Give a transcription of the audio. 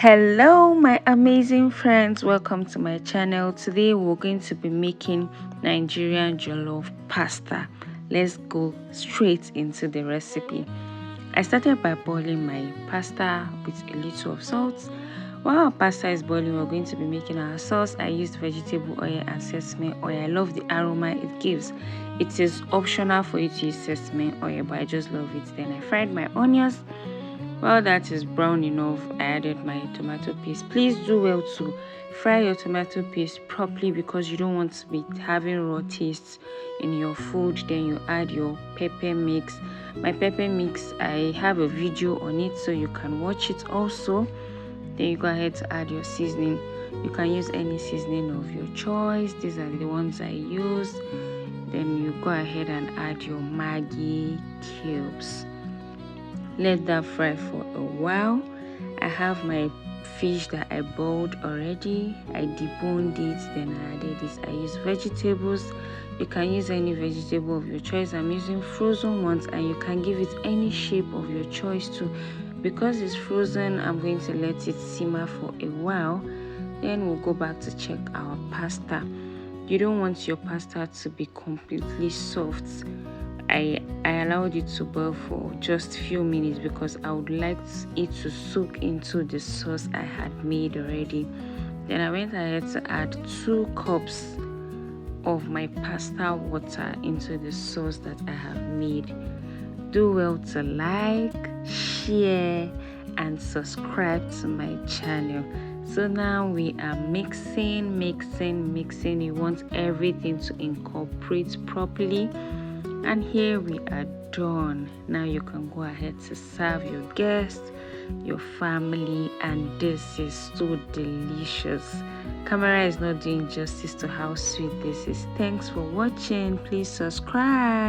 Hello my amazing friends, welcome to my channel. Today we're going to be making Nigerian jollof pasta. Let's go straight into the recipe. I started by boiling my pasta with a little of salt. While our pasta is boiling, we're going to be making our sauce. I used vegetable oil and sesame oil. I love the aroma it gives. It is optional for you to use sesame oil, but I just love it. Then I fried my onions. While that is brown enough, I added my tomato paste. Please do well to fry your tomato paste properly because you don't want to be having raw tastes in your food. Then you add your pepper mix. My pepper mix, I have a video on it so you can watch it also. Then you go ahead to add your seasoning. You can use any seasoning of your choice. These are the ones I use. Then you go ahead and add your Maggi cubes. Let that fry for a while. I have my fish that I boiled already. I deboned it, then I added this. I use vegetables. You can use any vegetable of your choice. I'm using frozen ones, and you can give it any shape of your choice too. Because it's frozen, I'm going to let it simmer for a while. Then we'll go back to check our pasta. You don't want your pasta to be completely soft. I allowed it to boil for just a few minutes because I would like it to soak into the sauce I had made already. Then I went ahead to add 2 cups of my pasta water into the sauce that I have made. Do well to like, share, and subscribe to my channel. So now we are mixing. You want everything to incorporate properly. And here we are done. Now you can go ahead to serve your guests, your family, and this is so delicious. Camera is not doing justice to how sweet this is. Thanks for watching. Please subscribe.